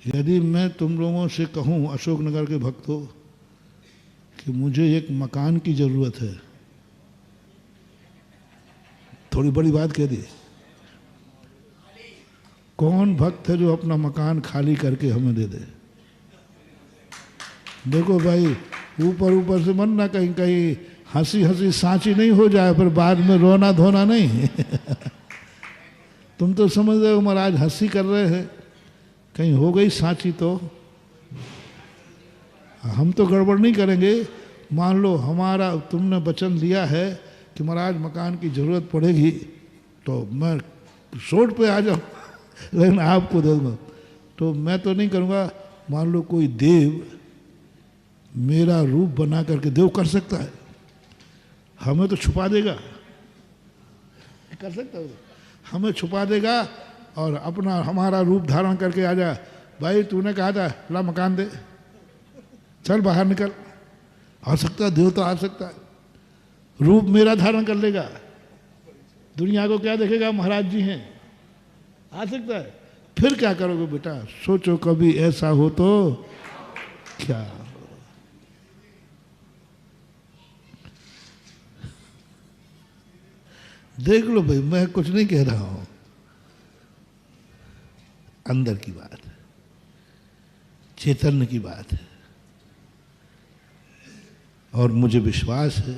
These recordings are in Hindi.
यदि मैं तुम लोगों से कहूं, अशोकनगर के भक्तों, कि मुझे एक मकान की जरूरत है, थोड़ी बड़ी बात कह दी। कौन भक्त है जो अपना मकान खाली करके हमें दे दे? देखो भाई, ऊपर ऊपर से मन ना कहीं कहीं हंसी हंसी सांची नहीं हो जाए, फिर बाद में रोना धोना नहीं। तुम तो समझ रहे हो महाराज हंसी कर रहे हैं, कहीं हो गई सांची तो हम तो गड़बड़ नहीं करेंगे। मान लो हमारा तुमने वचन दिया है कि महाराज मकान की जरूरत पड़ेगी तो मैं शोट पे आ जाऊँ, लेकिन आपको दे दूँगा, तो मैं तो नहीं करूँगा। मान लो कोई देव मेरा रूप बना करके, देव कर सकता है, हमें तो छुपा देगा, कर सकता है, हमें छुपा देगा और अपना हमारा रूप धारण करके आ जा। भाई तूने कहा था ला मकान दे, चल बाहर निकल। आ सकता है, देव तो आ सकता है, रूप मेरा धारण कर लेगा, दुनिया को क्या देखेगा, महाराज जी हैं, आ सकता है। फिर क्या करोगे बेटा, सोचो कभी ऐसा हो तो क्या। देख लो भाई, मैं कुछ नहीं कह रहा हूं, अंदर की बात है, चैतन्य की बात है, और मुझे विश्वास है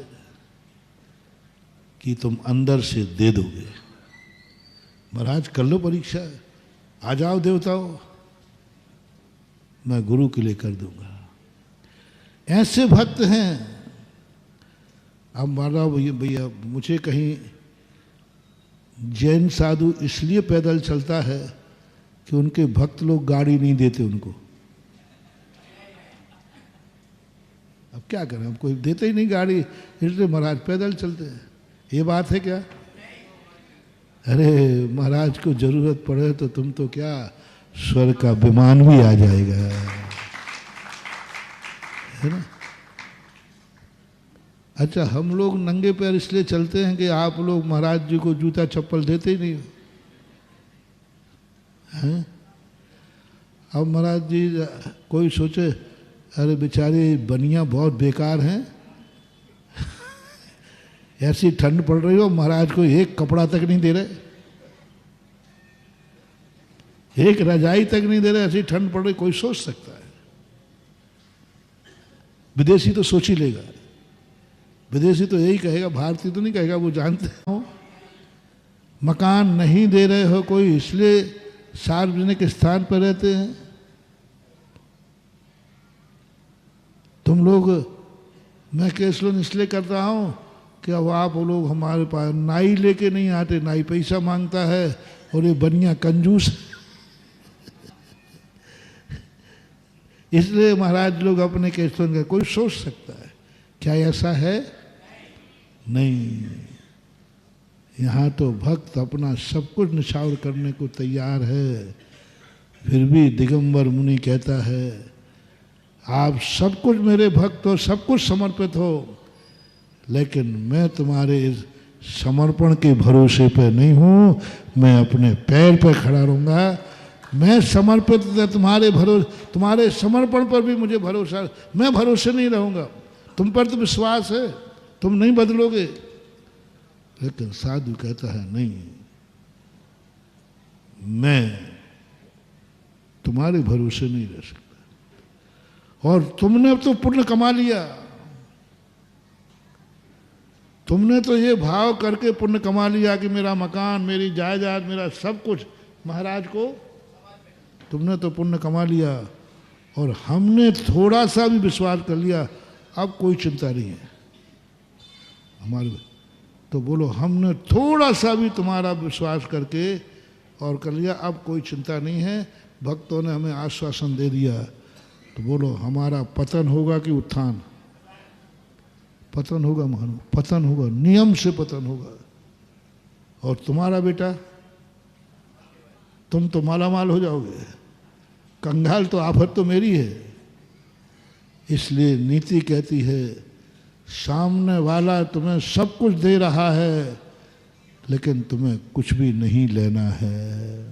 कि तुम अंदर से दे दोगे। महाराज कर लो परीक्षा, आ जाओ देवताओं, मैं गुरु के लिए कर दूंगा। ऐसे भक्त हैं। अब महाराज भैया मुझे कहीं जैन साधु इसलिए पैदल चलता है कि उनके भक्त लोग गाड़ी नहीं देते उनको। अब क्या करें, हम कोई देते ही नहीं गाड़ी, इसलिए महाराज पैदल चलते हैं। ये बात है क्या? अरे महाराज को जरूरत पड़े तो तुम तो क्या, स्वर्ग का विमान भी आ जाएगा, है ना। अच्छा, हम लोग नंगे पैर इसलिए चलते हैं कि आप लोग महाराज जी को जूता चप्पल देते ही नहीं हो, हैं? अब महाराज जी कोई सोचे अरे बेचारे बनिया बहुत बेकार हैं, ऐसी ठंड पड़ रही हो, महाराज को एक कपड़ा तक नहीं दे रहे, एक रजाई तक नहीं दे रहे, ऐसी ठंड पड़ रही, कोई सोच सकता है? विदेशी तो सोच ही लेगा, विदेशी तो यही कहेगा, भारतीय तो नहीं कहेगा, वो जानते हो। मकान नहीं दे रहे हो कोई, इसलिए सार्वजनिक स्थान पर रहते हैं तुम लोग। मैं केसलन इसलिए करता हूँ कि अब आप लोग हमारे पास नाई लेके नहीं आते, नाई पैसा मांगता है और ये बनिया कंजूस। इसलिए महाराज लोग अपने केसलन का, कोई सोच सकता है क्या ऐसा है? नहीं, यहाँ तो भक्त अपना सब कुछ निछावर करने को तैयार है। फिर भी दिगंबर मुनि कहता है आप सब कुछ मेरे भक्त हो, सब कुछ समर्पित हो, लेकिन मैं तुम्हारे इस समर्पण के भरोसे पे नहीं हूँ, मैं अपने पैर पे खड़ा रहूँगा। मैं समर्पित तुम्हारे भरोसे, तुम्हारे समर्पण पर भी मुझे भरोसा, मैं भरोसे नहीं रहूँगा। तुम पर तो विश्वास है, तुम नहीं बदलोगे। लेकिन साधु कहता है नहीं, मैं तुम्हारे भरोसे नहीं रह सकता, और तुमने तो पुण्य कमा लिया, तुमने तो ये भाव करके पुण्य कमा लिया कि मेरा मकान, मेरी जायदाद, मेरा सब कुछ महाराज को, तुमने तो पुण्य कमा लिया, और हमने थोड़ा सा भी विश्वास कर लिया, अब कोई चिंता नहीं है हमारे। तो बोलो हमने थोड़ा सा भी तुम्हारा विश्वास करके और कर लिया, अब कोई चिंता नहीं है। भक्तों ने हमें आश्वासन दे दिया, तो बोलो हमारा पतन होगा कि उत्थान? पतन होगा मानो, पतन होगा, नियम से पतन होगा। और तुम्हारा बेटा, तुम तो मालामाल हो जाओगे, कंगाल तो आफत तो मेरी है। इसलिए नीति कहती है सामने वाला तुम्हें सब कुछ दे रहा है, लेकिन तुम्हें कुछ भी नहीं लेना है।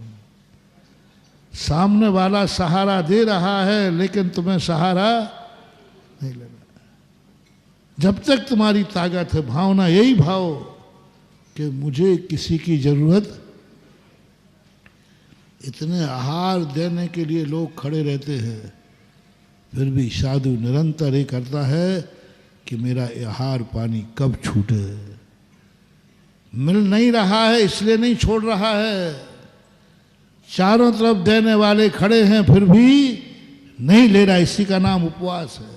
सामने वाला सहारा दे रहा है लेकिन तुम्हें सहारा नहीं लेना। जब तक तुम्हारी ताकत है, भावना यही भाव कि मुझे किसी की जरूरत, इतने आहार देने के लिए लोग खड़े रहते हैं, फिर भी साधु निरंतर ये करता है कि मेरा आहार पानी कब छूटे। मिल नहीं रहा है इसलिए नहीं छोड़ रहा है, चारों तरफ देने वाले खड़े हैं फिर भी नहीं ले रहा। इसी का नाम उपवास है,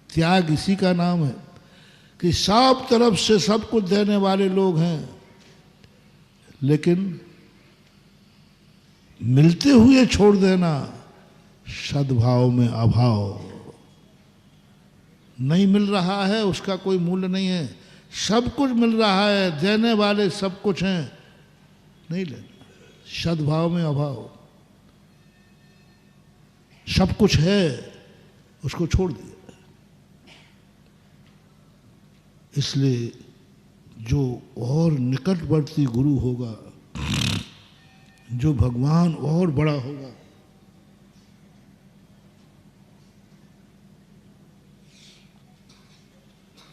त्याग इसी का नाम है कि सब तरफ से सब कुछ देने वाले लोग हैं लेकिन मिलते हुए छोड़ देना, सद्भाव में अभाव। नहीं मिल रहा है उसका कोई मूल्य नहीं है, सब कुछ मिल रहा है, देने वाले सब कुछ हैं, नहीं लेना, सद्भाव में अभाव। सब कुछ है उसको छोड़ दिया। इसलिए जो और निकटवर्ती गुरु होगा, जो भगवान और बड़ा होगा,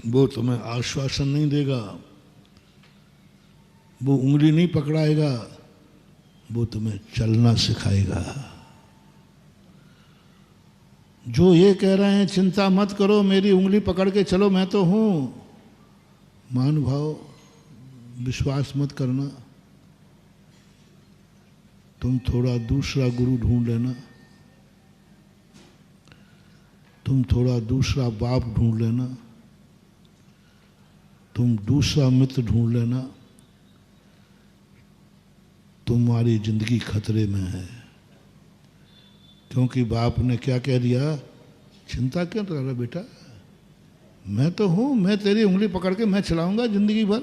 वो तुम्हें आश्वासन नहीं देगा, वो उंगली नहीं पकड़ाएगा, वो तुम्हें चलना सिखाएगा। जो ये कह रहे हैं चिंता मत करो, मेरी उंगली पकड़ के चलो, मैं तो हूं, महानुभाव विश्वास मत करना, तुम थोड़ा दूसरा गुरु ढूंढ लेना, तुम थोड़ा दूसरा बाप ढूंढ लेना, तुम दूसरा मित्र ढूंढ लेना, तुम्हारी जिंदगी खतरे में है। क्योंकि बाप ने क्या कह दिया, चिंता क्यों कर रहा बेटा, मैं तो हूं, मैं तेरी उंगली पकड़ के मैं चलाऊंगा जिंदगी भर।